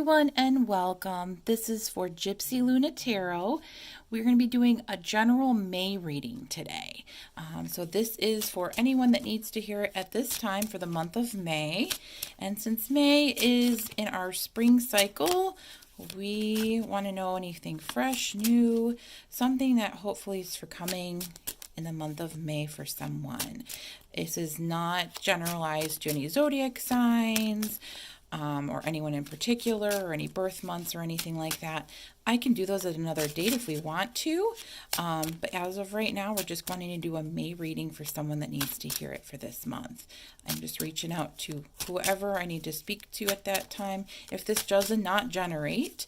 everyone, and welcome. This is for Gypsy Luna Tarot. We're going to be doing a general May reading today. So this is for anyone that needs to hear it at this time for the month of May. And since May is in our spring cycle, we want to know anything fresh, new, something that hopefully is for coming in the month of May for someone. This is not generalized to any zodiac signs, or anyone in particular, or any birth months or anything like that. I can do those at another date if we want to, but as of right now, we're just wanting to do a May reading for someone that needs to hear it for this month. I'm just reaching out to whoever I need to speak to at that time. If this does not generate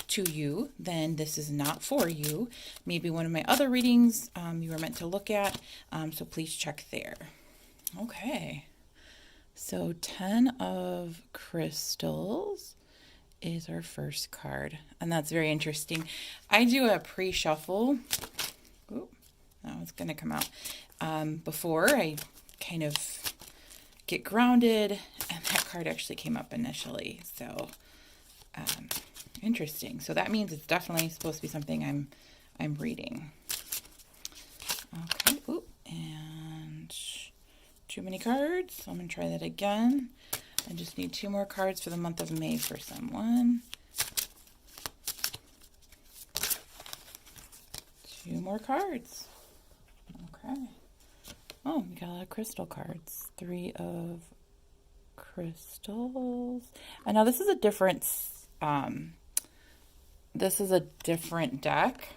to you, then this is not for you. Maybe one of my other readings you were meant to look at, so please check there. Okay. So 10 of Crystals is our first card, and that's very interesting. I do a pre-shuffle. Ooh, that one's going to come out. Before I kind of get grounded, and that card actually came up initially. So interesting. So that means it's definitely supposed to be something I'm reading. Okay. Ooh, and too many cards. So I'm going to try that again. I just need 2 more cards for the month of May for someone. 2 more cards. Okay. Oh, we got a lot of crystal cards. 3 of Crystals. And now this is a different deck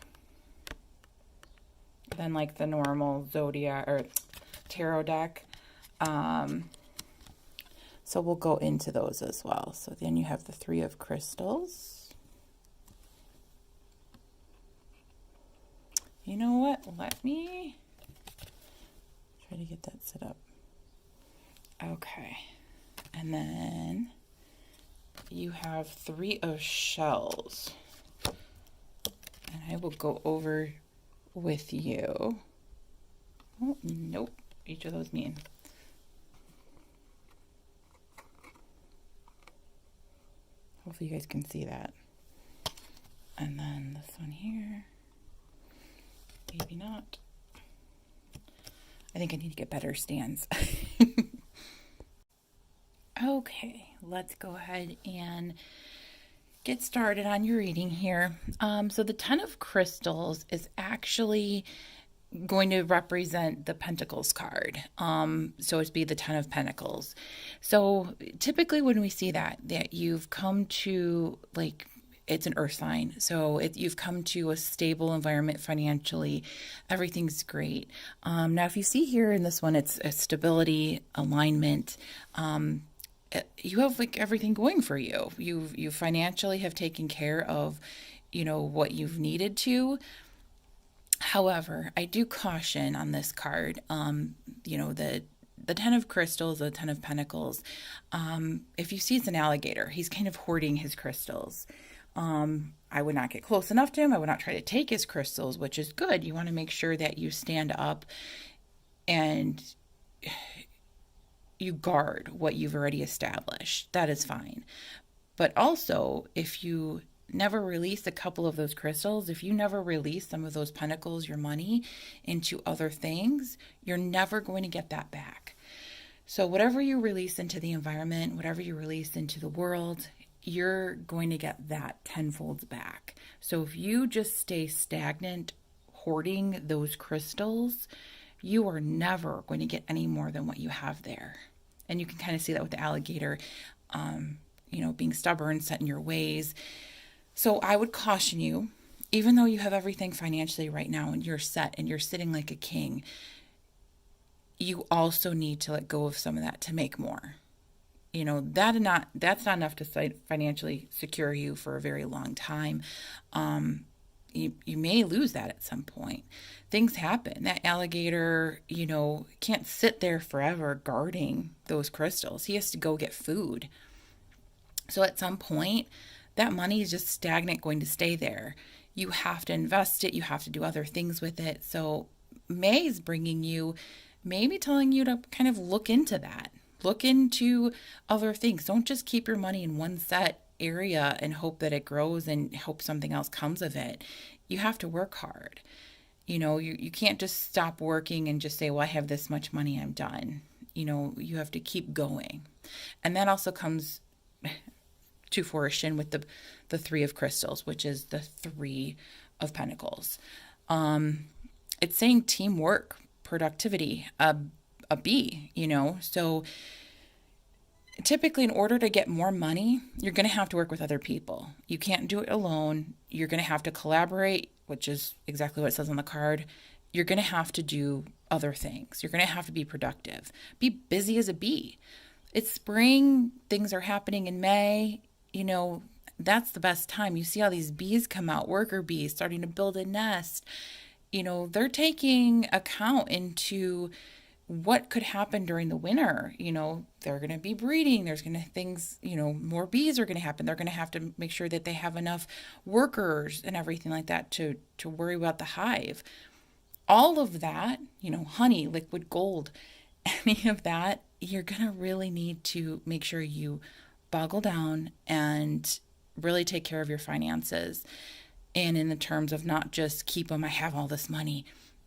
than like the normal zodiac or tarot deck. So we'll go into those as well. So then you have the 3 of Crystals. You know what? Let me try to get that set up. Okay. And then you have 3 of Shells. And I will go over with you. Oh, nope. Each of those mean. Hopefully you guys can see that. And then this one here. Maybe not. I think I need to get better stands. Okay, let's go ahead and get started on your reading here. So the 10 of Crystals is actually going to represent the Pentacles card. So it'd be the 10 of Pentacles. So typically when we see that you've come to, like, it's an earth sign. So you've come to a stable environment financially. Everything's great. Now, if you see here in this one, it's a stability, alignment. You have like everything going for you. You financially have taken care of, what you've needed to. However, I do caution on this card, the 10 of Crystals, the 10 of Pentacles. If you see it's an alligator, he's kind of hoarding his crystals. I would not get close enough to him. I would not try to take his crystals, which is good. You want to make sure that you stand up and you guard what you've already established. That is fine. But also, if you never release a couple of those crystals, if you never release some of those pentacles, your money, into other things, you're never going to get that back. So whatever you release into the environment, whatever you release into the world, you're going to get that tenfold back. So if you just stay stagnant hoarding those crystals, you are never going to get any more than what you have there. And you can kind of see that with the alligator, being stubborn, set in your ways. So I would caution you, even though you have everything financially right now and you're set and you're sitting like a king, you also need to let go of some of that to make more. That's not enough to financially secure you for a very long time. You may lose that at some point. Things happen. That alligator, can't sit there forever guarding those crystals. He has to go get food. So at some point, that money is just stagnant, going to stay there. You have to invest it. You have to do other things with it. So May is bringing you, maybe telling you to kind of look into that. Look into other things. Don't just keep your money in one set area and hope that it grows and hope something else comes of it. You have to work hard. You can't just stop working and just say, well, I have this much money, I'm done. You have to keep going. And that also comes to fruition with the Three of Crystals, which is the Three of Pentacles. It's saying teamwork, productivity, a B, So typically, in order to get more money, you're going to have to work with other people. You can't do it alone. You're going to have to collaborate, which is exactly what it says on the card. You're going to have to do other things. You're going to have to be productive. Be busy as a bee. It's spring. Things are happening in May. That's the best time. You see all these bees come out, worker bees starting to build a nest. They're taking account into what could happen during the winter. They're going to be breeding. There's going to things, more bees are going to happen. They're going to have to make sure that they have enough workers and everything like that to worry about the hive. All of that, honey, liquid gold, any of that, you're going to really need to make sure you boggle down and really take care of your finances. And in the terms of not just keep them, I have all this money,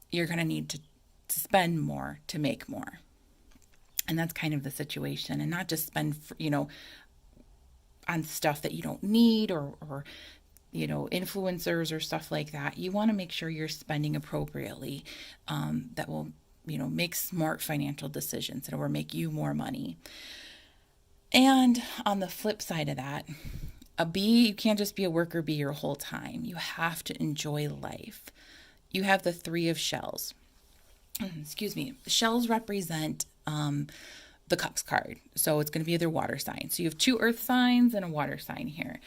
you're going to need to spend more to make more. And that's kind of the situation. And not just spend, on stuff that you don't need or influencers or stuff like that. You want to make sure you're spending appropriately. That will, make smart financial decisions that will make you more money. And on the flip side of that, a bee, you can't just be a worker bee your whole time. You have to enjoy life. You have the Three of Shells. Excuse me. Shells represent the Cups card. So it's going to be their water sign. So you have 2 earth signs and a water sign here.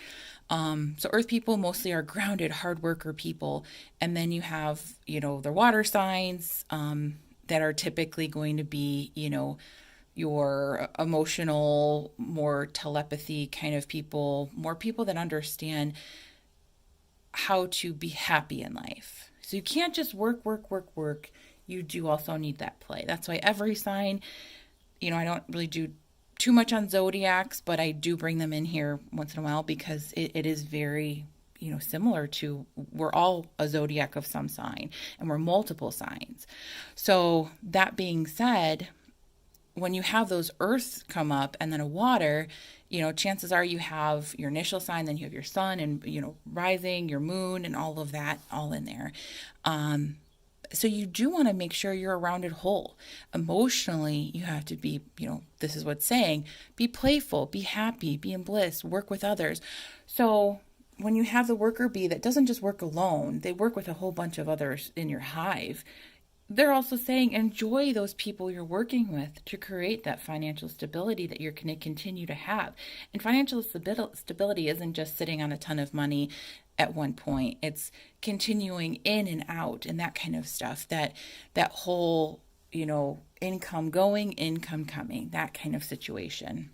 So earth people mostly are grounded, hard worker people. And then you have, their water signs that are typically going to be, your emotional, more telepathy kind of people, more people that understand how to be happy in life. So you can't just work. You do also need that play. That's why every sign, I don't really do too much on zodiacs, but I do bring them in here once in a while because it is very, similar to, we're all a zodiac of some sign and we're multiple signs. So that being said, when you have those earths come up and then a water, chances are you have your initial sign, then you have your sun and, rising, your moon and all of that all in there. So you do want to make sure you're a rounded whole. Emotionally, you have to be, this is what's saying, be playful, be happy, be in bliss, work with others. So when you have the worker bee that doesn't just work alone, they work with a whole bunch of others in your hive. They're also saying enjoy those people you're working with to create that financial stability that you're going to continue to have. And financial stability isn't just sitting on a ton of money at one point. It's continuing in and out and that kind of stuff. That whole, income going, income coming, that kind of situation.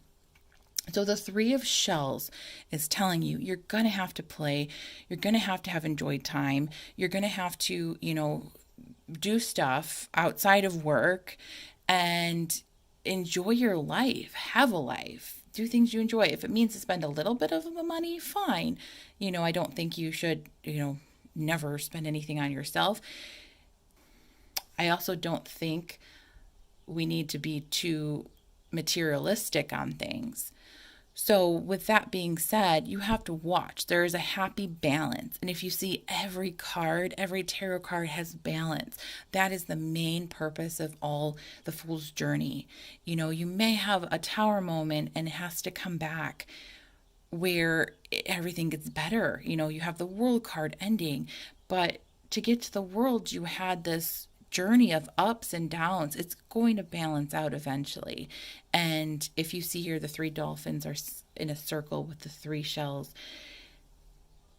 So the Three of Shells is telling you you're going to have to play. You're going to have enjoyed time. You're going to have to, do stuff outside of work and enjoy your life, have a life, do things you enjoy. If it means to spend a little bit of the money, fine. I don't think you should, never spend anything on yourself. I also don't think we need to be too materialistic on things. So with that being said, you have to watch. There is a happy balance. And if you see every tarot card has balance. That is the main purpose of all the Fool's Journey. You may have a tower moment and it has to come back where everything gets better. You have the World card ending. But to get to the World, you had this journey of ups and downs. It's going to balance out eventually. And if you see here, the 3 dolphins are in a circle with the 3 shells,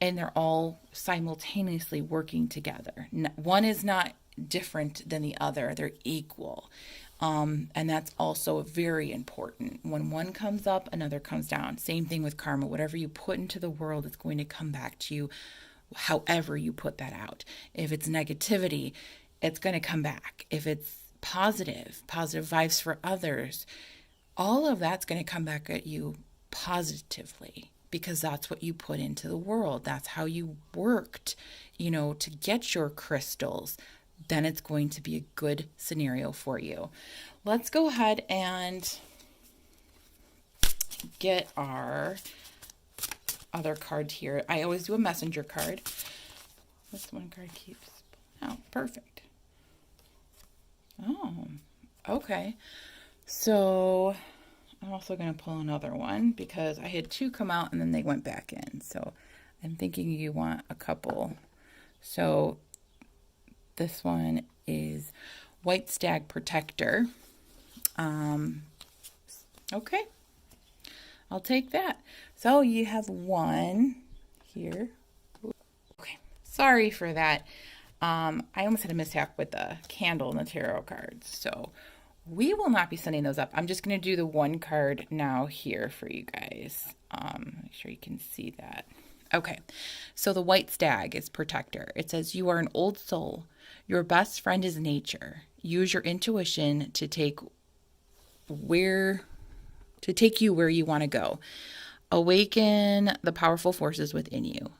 and they're all simultaneously working together. One is not different than the other. They're equal. And that's also very important. When one comes up, another comes down. Same thing with karma. Whatever you put into the world, it's going to come back to you however you put that out. If it's negativity, it's going to come back. If it's positive vibes for others, all of that's going to come back at you positively because that's what you put into the world. That's how you worked, to get your crystals. Then it's going to be a good scenario for you. Let's go ahead and get our other card here. I always do a messenger card. This one card keeps, oh, perfect. Oh, okay. So I'm also going to pull another one because I had 2 come out and then they went back in. So I'm thinking you want a couple. So this one is White Stag Protector. Okay, I'll take that. So you have 1 here. Okay, sorry for that. I almost had a mishap with the candle and the tarot cards. So we will not be sending those up. I'm just going to do the 1 card now here for you guys. Make sure you can see that. Okay, so the White Stag is Protector. It says, you are an old soul. Your best friend is nature. Use your intuition to take you where you want to go. Awaken the powerful forces within you.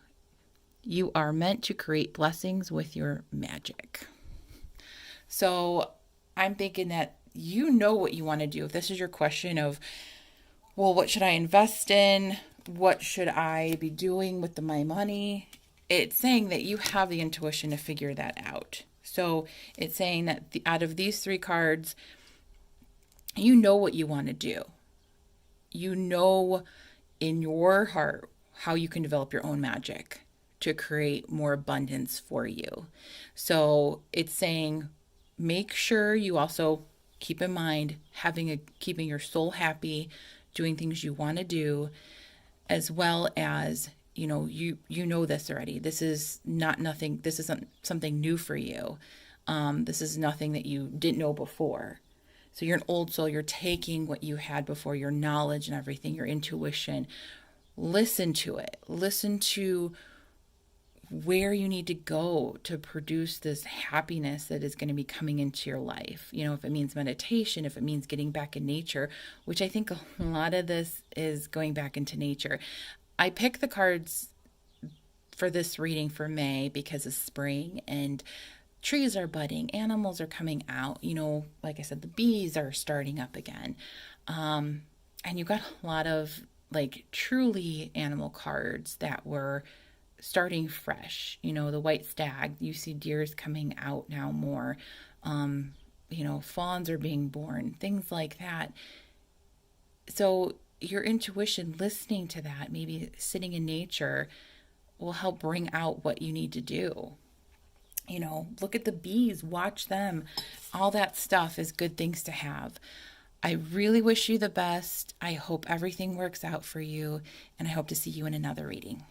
You are meant to create blessings with your magic. So I'm thinking that you know what you want to do. If this is your question of, well, what should I invest in? What should I be doing with my money? It's saying that you have the intuition to figure that out. So it's saying that out of these 3 cards, you know what you want to do. You know in your heart how you can develop your own magic to create more abundance for you. So it's saying make sure you also keep in mind keeping your soul happy, doing things you want to do, as well as you know this already. This is something new for you. This is nothing that you didn't know before. So you're an old soul. You're taking what you had before, your knowledge and everything, your intuition. Listen to it. Listen to where you need to go to produce this happiness that is going to be coming into your life. If it means meditation, if it means getting back in nature, which I think a lot of this is going back into nature. I pick the cards for this reading for May because of spring and trees are budding, animals are coming out. Like I said, the bees are starting up again. And you've got a lot of truly animal cards that were starting fresh. The White Stag, you see deers coming out now more. Fawns are being born, things like that. So your intuition, listening to that, maybe sitting in nature, will help bring out what you need to do. Look at the bees, watch them. All that stuff is good things to have. I really wish you the best. I hope everything works out for you, and I hope to see you in another reading.